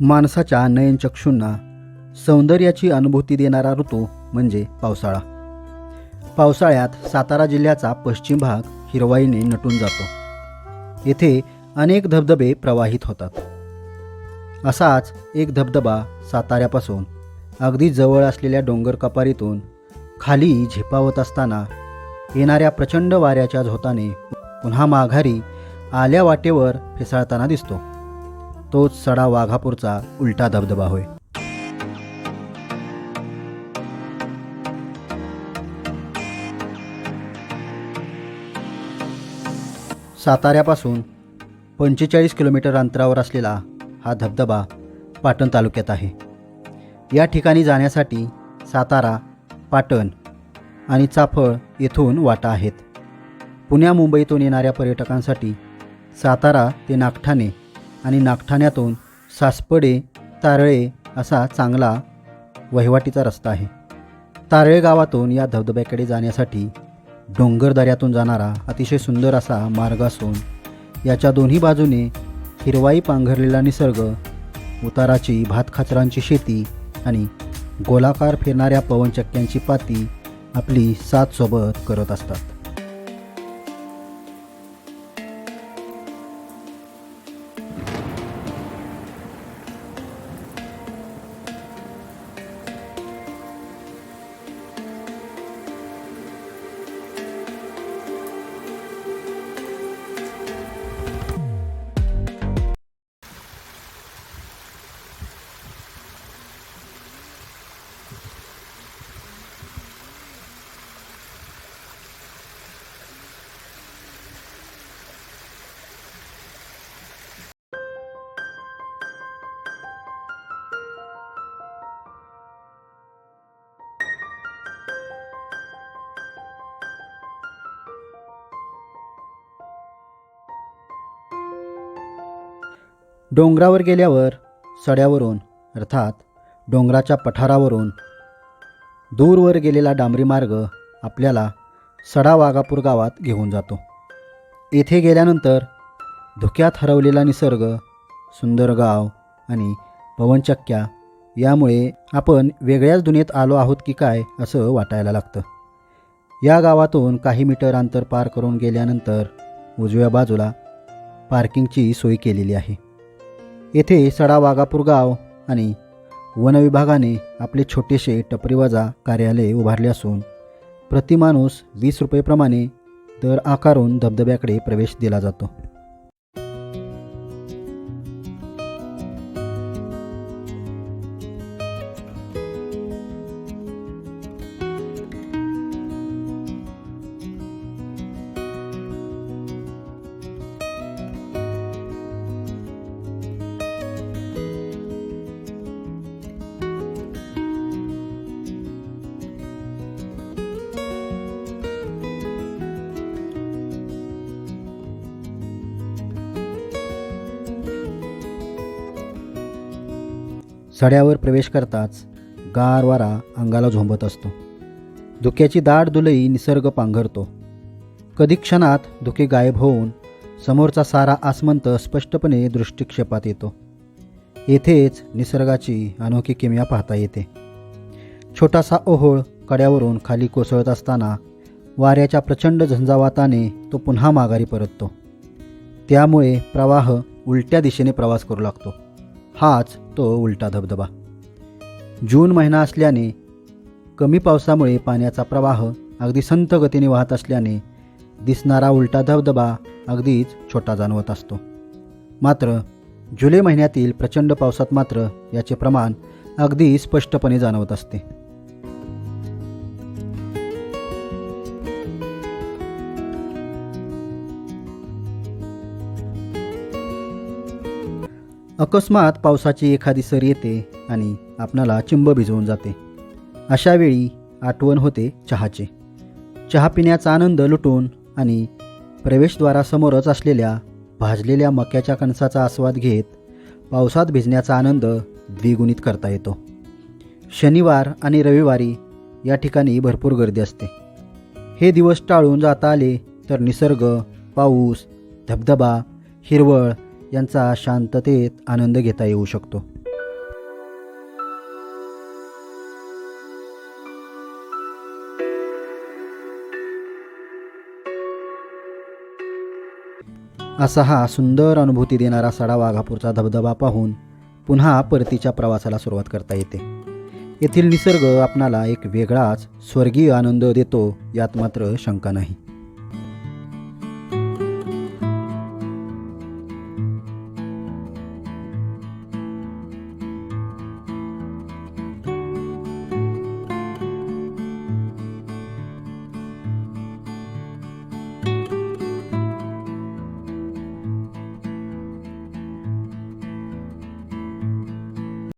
माणसाच्या नयनचक्षूंना सौंदर्याची अनुभूती देणारा ऋतू म्हणजे पावसाळा. पावसाळ्यात सातारा जिल्ह्याचा पश्चिम भाग हिरवाईने नटून जातो. येथे अनेक धबधबे प्रवाहित होतात. असाच एक धबधबा साताऱ्यापासून अगदी जवळ असलेल्या डोंगर कपारीतून खाली झेपावत असताना येणाऱ्या प्रचंड वाऱ्याच्या झोताने पुन्हा माघारी आल्या वाटेवर फेसाळताना दिसतो. तोच सडा वाघापूरचा उलटा धबधबा होय. साताऱ्यापासून 45 किलोमीटर अंतरावर असलेला हा धबधबा पाटण तालुक्यात आहे. या ठिकाणी जाण्यासाठी सातारा, पाटण आणि चाफळ येथून वाटा आहेत. पुण्या मुंबईतून येणाऱ्या पर्यटकांसाठी सातारा ते नागठाणे आणि नागठाण्यातून सासपडे, तारळे असा चांगला वहिवाटीचा रस्ता आहे. तारळे गावातून या धबधब्याकडे जाण्यासाठी डोंगरदऱ्यातून जाणारा अतिशय सुंदर असा मार्ग असून याच्या दोन्ही बाजूने हिरवाई पांघरलेला निसर्ग, उताराची भातखाचरांची शेती आणि गोलाकार फिरणाऱ्या पवनचक्क्यांची पाती आपली साथ सोबत करत असतात. डोंगरावर गेल्यावर सड्यावरून अर्थात डोंगराच्या पठारावरून दूरवर गेलेला डांबरी मार्ग आपल्याला सडा वाघापूर गावात घेऊन जातो. येथे गेल्यानंतर धुक्यात हरवलेला निसर्ग, सुंदर गाव आणि पवनचक्क्या यामुळे आपण वेगळ्याच दुनियेत आलो आहोत की काय असं वाटायला लागतं. या गावातून काही मीटर अंतर पार करून गेल्यानंतर उजव्या बाजूला पार्किंगची सोय केलेली आहे. येथे सडा वाघापूर गाव आणि वनविभागाने आपले छोटेसे टपरीवजा कार्यालय उभारले असून प्रतिमाणूस 20 रुपये प्रमाणे दर आकारून धबधब्याकडे प्रवेश दिला जातो. सड्यावर प्रवेश करताच गार वारा अंगाला झोंबत असतो. धुक्याची दाट दुलई निसर्ग पांघरतो. कधी क्षणात धुके गायब होऊन समोरचा सारा आसमंत स्पष्टपणे दृष्टिक्षेपात येतो. येथेच निसर्गाची अनोखी किमया पाहता येते. छोटासा ओहोळ कड्यावरून खाली कोसळत असताना वाऱ्याच्या प्रचंड झंझावाताने तो पुन्हा माघारी परततो. त्यामुळे प्रवाह उलट्या दिशेने प्रवास करू लागतो. हाच तो उलटा धबधबा. जून महिना असल्याने कमी पावसामुळे पाण्याचा प्रवाह अगदी संथ गतीने वाहत असल्याने दिसणारा उलटा धबधबा अगदीच छोटा जाणवत असतो. मात्र जुलै महिन्यातील प्रचंड पावसात मात्र याचे प्रमाण अगदी स्पष्टपणे जाणवत असते. अकस्मात पावसाची एखादी सर येते आणि आपणाला चिंब भिजवून जाते. अशा वेळी आठवण होते चहाचे. चहा पिण्याचा आनंद लुटून आणि प्रवेशद्वारासमोरच असलेल्या भाजलेल्या मक्याच्या कणसाचा आस्वाद घेत पावसात भिजण्याचा आनंद द्विगुणित करता येतो. शनिवार आणि रविवारी या ठिकाणी भरपूर गर्दी असते. हे दिवस टाळून जाता आले तर निसर्ग, पाऊस, धबधबा, हिरवळ यांचा शांततेत आनंद घेता येऊ शकतो. असा हा सुंदर अनुभूती देणारा सडा वाघापूरचा धबधबा पाहून पुन्हा परतीच्या प्रवासाला सुरुवात करता येते. येथील निसर्ग आपणाला एक वेगळाच स्वर्गीय आनंद देतो, यात मात्र शंका नाही.